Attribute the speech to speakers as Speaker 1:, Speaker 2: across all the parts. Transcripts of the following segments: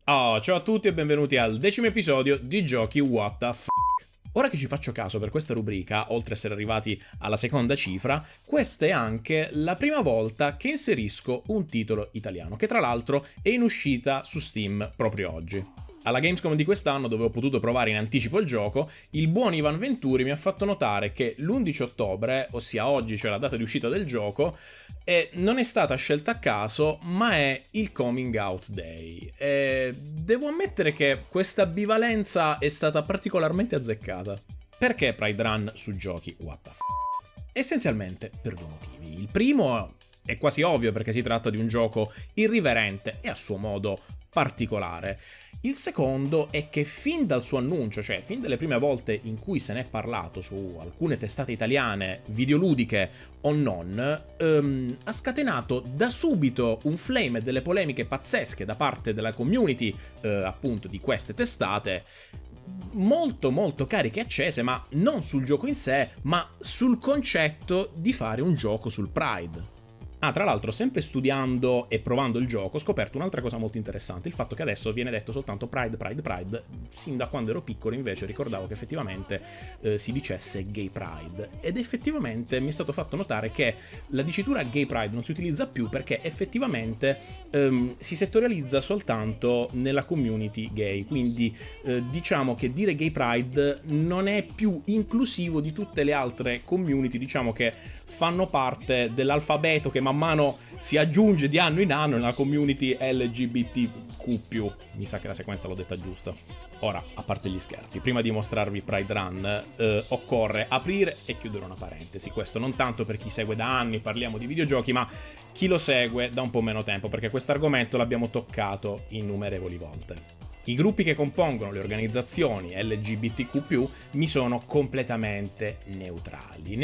Speaker 1: Oh, ciao a tutti e benvenuti al 10° episodio di Giochi What the F***. Ora che ci faccio caso per questa rubrica, oltre a essere arrivati alla seconda cifra, questa è anche la prima volta che inserisco un titolo italiano, che tra l'altro è in uscita su Steam proprio oggi. Alla Gamescom di quest'anno, dove ho potuto provare in anticipo il gioco, il buon Ivan Venturi mi ha fatto notare che l'11 ottobre, ossia oggi, cioè la data di uscita del gioco, non è stata scelta a caso, ma è il Coming Out Day. E devo ammettere che questa bivalenza è stata particolarmente azzeccata. Perché Pride Run su giochi what the f***? Essenzialmente per due motivi. Il primo è quasi ovvio perché si tratta di un gioco irriverente e a suo modo particolare. Il secondo è che fin dal suo annuncio, cioè fin dalle prime volte in cui se ne è parlato su alcune testate italiane, videoludiche o non, ha scatenato da subito un flame e delle polemiche pazzesche da parte della community, appunto, di queste testate, molto cariche e accese, ma non sul gioco in sé, ma sul concetto di fare un gioco sul Pride. Ah, tra l'altro, sempre studiando e provando il gioco, ho scoperto un'altra cosa molto interessante, il fatto che adesso viene detto soltanto Pride. Sin da quando ero piccolo invece ricordavo che effettivamente si dicesse Gay Pride, ed effettivamente mi è stato fatto notare che la dicitura Gay Pride non si utilizza più perché effettivamente si settorializza soltanto nella community gay, quindi diciamo che dire Gay Pride non è più inclusivo di tutte le altre community, diciamo, che fanno parte dell'alfabeto che man mano si aggiunge di anno in anno nella community LGBTQ+. Mi sa che la sequenza l'ho detta giusta. Ora, a parte gli scherzi, prima di mostrarvi Pride Run, occorre aprire e chiudere una parentesi. Questo non tanto per chi segue da anni, parliamo di videogiochi, ma chi lo segue da un po' meno tempo, perché questo argomento l'abbiamo toccato innumerevoli volte. I gruppi che compongono le organizzazioni LGBTQ+, mi sono completamente neutrali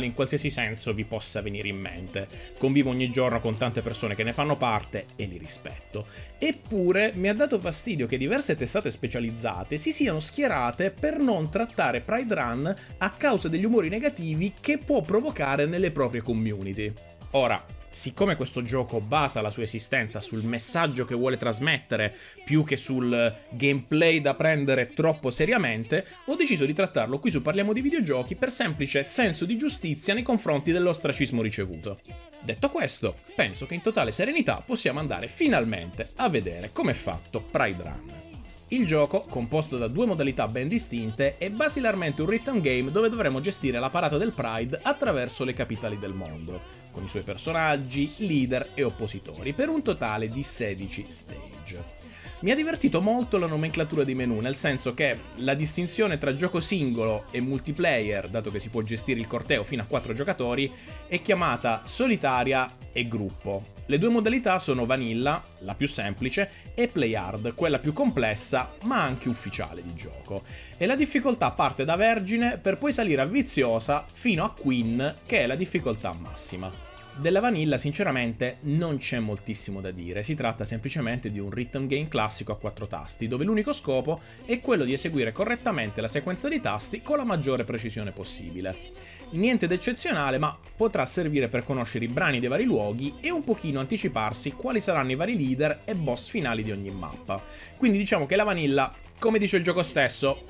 Speaker 1: in qualsiasi senso vi possa venire in mente. Convivo ogni giorno con tante persone che ne fanno parte e li rispetto. Eppure mi ha dato fastidio che diverse testate specializzate si siano schierate per non trattare Pride Run a causa degli umori negativi che può provocare nelle proprie community. Ora, siccome questo gioco basa la sua esistenza sul messaggio che vuole trasmettere più che sul gameplay da prendere troppo seriamente, ho deciso di trattarlo qui su Parliamo di Videogiochi per semplice senso di giustizia nei confronti dell'ostracismo ricevuto. Detto questo, penso che in totale serenità possiamo andare finalmente a vedere com'è fatto Pride Run. Il gioco, composto da due modalità ben distinte, è basilarmente un rhythm game dove dovremo gestire la parata del Pride attraverso le capitali del mondo, con i suoi personaggi, leader e oppositori, per un totale di 16 stage. Mi ha divertito molto la nomenclatura dei menu, nel senso che la distinzione tra gioco singolo e multiplayer, dato che si può gestire il corteo fino a 4 giocatori, è chiamata solitaria e gruppo. Le due modalità sono Vanilla, la più semplice, e Play Hard, quella più complessa ma anche ufficiale di gioco. E la difficoltà parte da Vergine per poi salire a Viziosa fino a Queen, che è la difficoltà massima. Della Vanilla sinceramente non c'è moltissimo da dire, si tratta semplicemente di un rhythm game classico a 4 tasti, dove l'unico scopo è quello di eseguire correttamente la sequenza di tasti con la maggiore precisione possibile. Niente d'eccezionale, ma potrà servire per conoscere i brani dei vari luoghi e un pochino anticiparsi quali saranno i vari leader e boss finali di ogni mappa. Quindi diciamo che la Vanilla, come dice il gioco stesso,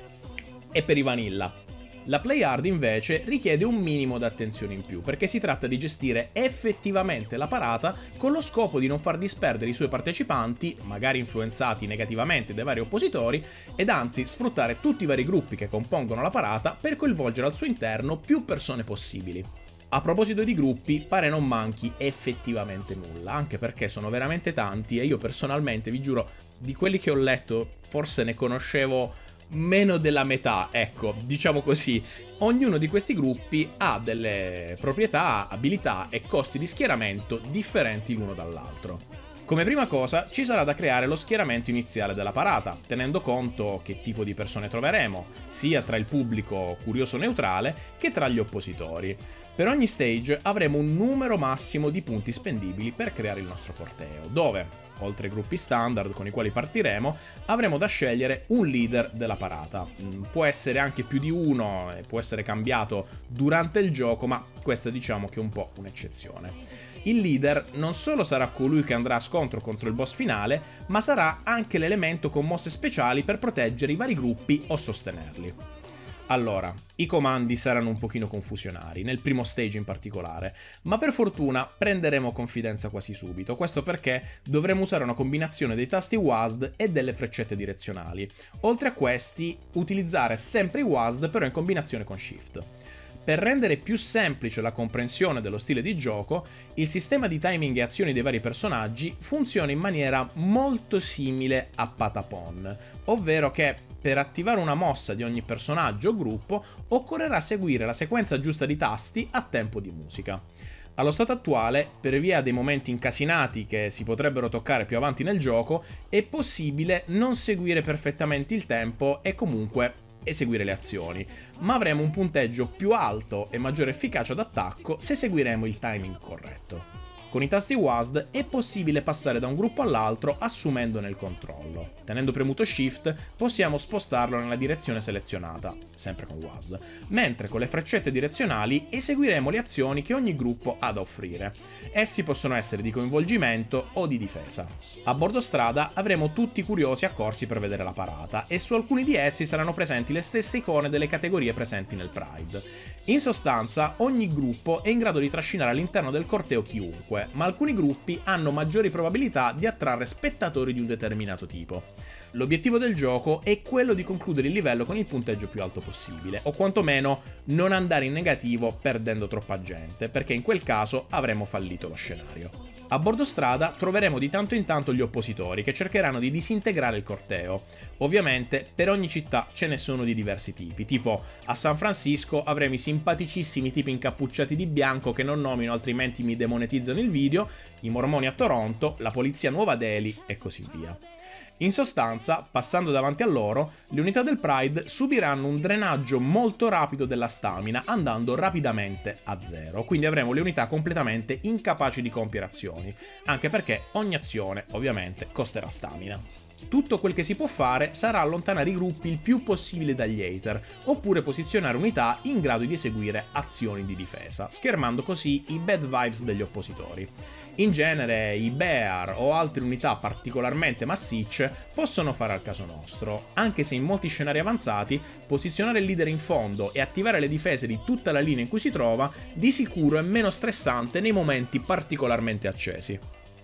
Speaker 1: è per i Vanilla. La Play Hard invece richiede un minimo d'attenzione in più, perché si tratta di gestire effettivamente la parata con lo scopo di non far disperdere i suoi partecipanti, magari influenzati negativamente dai vari oppositori, ed anzi sfruttare tutti i vari gruppi che compongono la parata per coinvolgere al suo interno più persone possibili. A proposito di gruppi, pare non manchi effettivamente nulla, anche perché sono veramente tanti e io personalmente, vi giuro, di quelli che ho letto forse ne conoscevo meno della metà, ecco, diciamo così. Ognuno di questi gruppi ha delle proprietà, abilità e costi di schieramento differenti l'uno dall'altro. Come prima cosa ci sarà da creare lo schieramento iniziale della parata, tenendo conto che tipo di persone troveremo, sia tra il pubblico curioso neutrale che tra gli oppositori. Per ogni stage avremo un numero massimo di punti spendibili per creare il nostro corteo, dove, oltre ai gruppi standard con i quali partiremo, avremo da scegliere un leader della parata. Può essere anche più di uno, può essere cambiato durante il gioco, ma questa diciamo che è un po' un'eccezione. Il leader non solo sarà colui che andrà a scontro contro il boss finale, ma sarà anche l'elemento con mosse speciali per proteggere i vari gruppi o sostenerli. Allora, i comandi saranno un pochino confusionari, nel primo stage in particolare, ma per fortuna prenderemo confidenza quasi subito, questo perché dovremo usare una combinazione dei tasti WASD e delle freccette direzionali. Oltre a questi, utilizzare sempre i WASD però in combinazione con Shift. Per rendere più semplice la comprensione dello stile di gioco, il sistema di timing e azioni dei vari personaggi funziona in maniera molto simile a Patapon, ovvero che per attivare una mossa di ogni personaggio o gruppo occorrerà seguire la sequenza giusta di tasti a tempo di musica. Allo stato attuale, per via dei momenti incasinati che si potrebbero toccare più avanti nel gioco, è possibile non seguire perfettamente il tempo e comunque eseguire le azioni, ma avremo un punteggio più alto e maggiore efficacia d'attacco se seguiremo il timing corretto. Con i tasti WASD è possibile passare da un gruppo all'altro assumendone il controllo. Tenendo premuto Shift possiamo spostarlo nella direzione selezionata, sempre con WASD, mentre con le freccette direzionali eseguiremo le azioni che ogni gruppo ha da offrire. Essi possono essere di coinvolgimento o di difesa. A bordo strada avremo tutti curiosi accorsi per vedere la parata e su alcuni di essi saranno presenti le stesse icone delle categorie presenti nel Pride. In sostanza, ogni gruppo è in grado di trascinare all'interno del corteo chiunque, ma alcuni gruppi hanno maggiori probabilità di attrarre spettatori di un determinato tipo. L'obiettivo del gioco è quello di concludere il livello con il punteggio più alto possibile, o quantomeno non andare in negativo perdendo troppa gente, perché in quel caso avremo fallito lo scenario. A bordo strada troveremo di tanto in tanto gli oppositori che cercheranno di disintegrare il corteo. Ovviamente per ogni città ce ne sono di diversi tipi, tipo a San Francisco avremo i simpaticissimi tipi incappucciati di bianco che non nomino altrimenti mi demonetizzano il video, i mormoni a Toronto, la polizia a Nuova Delhi e così via. In sostanza, passando davanti a loro, le unità del Pride subiranno un drenaggio molto rapido della stamina, andando rapidamente a zero, quindi avremo le unità completamente incapaci di compiere azioni, anche perché ogni azione, ovviamente, costerà stamina. Tutto quel che si può fare sarà allontanare i gruppi il più possibile dagli hater, oppure posizionare unità in grado di eseguire azioni di difesa, schermando così i bad vibes degli oppositori. In genere i Bear o altre unità particolarmente massicce possono fare al caso nostro, anche se in molti scenari avanzati posizionare il leader in fondo e attivare le difese di tutta la linea in cui si trova di sicuro è meno stressante nei momenti particolarmente accesi.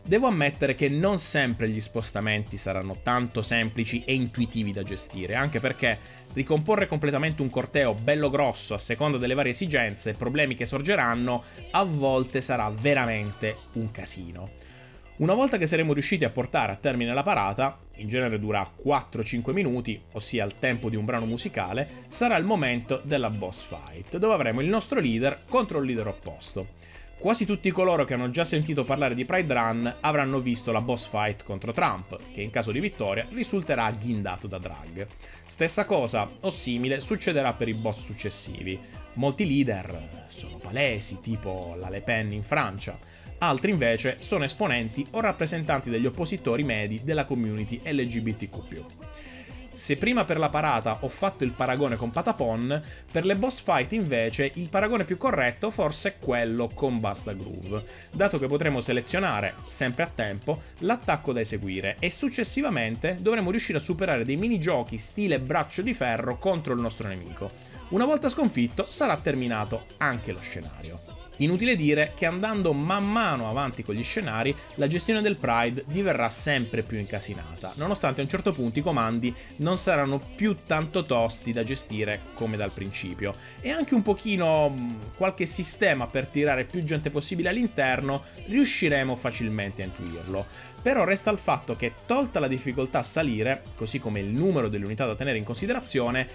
Speaker 1: Devo ammettere che non sempre gli spostamenti saranno tanto semplici e intuitivi da gestire, anche perché ricomporre completamente un corteo bello grosso a seconda delle varie esigenze e problemi che sorgeranno a volte sarà veramente un casino. Una volta che saremo riusciti a portare a termine la parata, in genere dura 4-5 minuti, ossia il tempo di un brano musicale, sarà il momento della boss fight, dove avremo il nostro leader contro il leader opposto. Quasi tutti coloro che hanno già sentito parlare di Pride Run avranno visto la boss fight contro Trump, che in caso di vittoria risulterà ghindato da drag. Stessa cosa, o simile, succederà per i boss successivi. Molti leader sono palesi, tipo la Le Pen in Francia, altri invece sono esponenti o rappresentanti degli oppositori medi della community LGBTQ+. Se prima per la parata ho fatto il paragone con Patapon, per le boss fight invece il paragone più corretto forse è quello con Basta Groove, dato che potremo selezionare, sempre a tempo, l'attacco da eseguire e successivamente dovremo riuscire a superare dei minigiochi stile braccio di ferro contro il nostro nemico. Una volta sconfitto sarà terminato anche lo scenario. Inutile dire che andando man mano avanti con gli scenari, la gestione del Pride diverrà sempre più incasinata, nonostante a un certo punto i comandi non saranno più tanto tosti da gestire come dal principio, e anche un pochino qualche sistema per tirare più gente possibile all'interno riusciremo facilmente a intuirlo. Però resta il fatto che, tolta la difficoltà a salire, così come il numero delle unità da tenere in considerazione,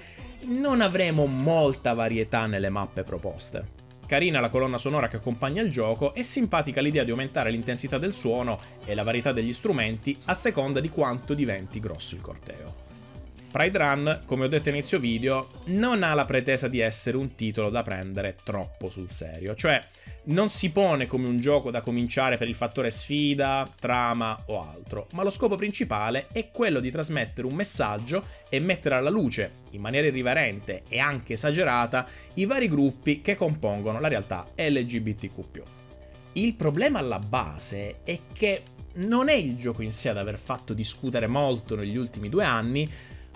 Speaker 1: non avremo molta varietà nelle mappe proposte. Carina la colonna sonora che accompagna il gioco e simpatica l'idea di aumentare l'intensità del suono e la varietà degli strumenti a seconda di quanto diventi grosso il corteo. Pride Run, come ho detto a inizio video, non ha la pretesa di essere un titolo da prendere troppo sul serio, cioè non si pone come un gioco da cominciare per il fattore sfida, trama o altro, ma lo scopo principale è quello di trasmettere un messaggio e mettere alla luce, in maniera irriverente e anche esagerata, i vari gruppi che compongono la realtà LGBTQ+. Il problema alla base è che non è il gioco in sé ad aver fatto discutere molto negli ultimi 2 anni,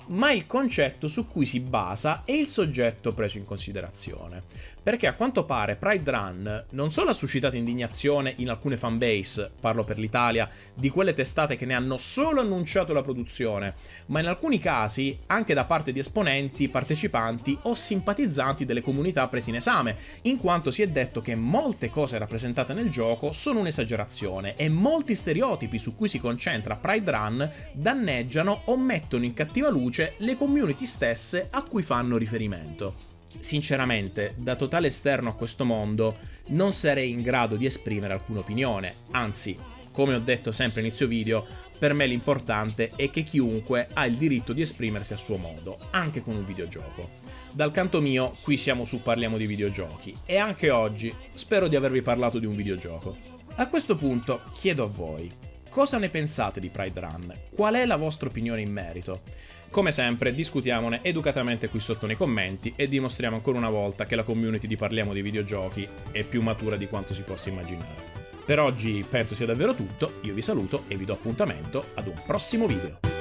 Speaker 1: ma il concetto su cui si basa e il soggetto preso in considerazione. Perché a quanto pare Pride Run non solo ha suscitato indignazione in alcune fanbase, parlo per l'Italia, di quelle testate che ne hanno solo annunciato la produzione, ma in alcuni casi anche da parte di esponenti, partecipanti o simpatizzanti delle comunità prese in esame, in quanto si è detto che molte cose rappresentate nel gioco sono un'esagerazione e molti stereotipi su cui si concentra Pride Run danneggiano o mettono in cattiva luce le community stesse a cui fanno riferimento. Sinceramente, da totale esterno a questo mondo, non sarei in grado di esprimere alcuna opinione, anzi, come ho detto sempre a inizio video, per me l'importante è che chiunque ha il diritto di esprimersi a suo modo, anche con un videogioco. Dal canto mio, qui siamo su Parliamo di videogiochi, e anche oggi spero di avervi parlato di un videogioco. A questo punto chiedo a voi: cosa ne pensate di Pride Run? Qual è la vostra opinione in merito? Come sempre, discutiamone educatamente qui sotto nei commenti e dimostriamo ancora una volta che la community di Parliamo di videogiochi è più matura di quanto si possa immaginare. Per oggi penso sia davvero tutto, io vi saluto e vi do appuntamento ad un prossimo video.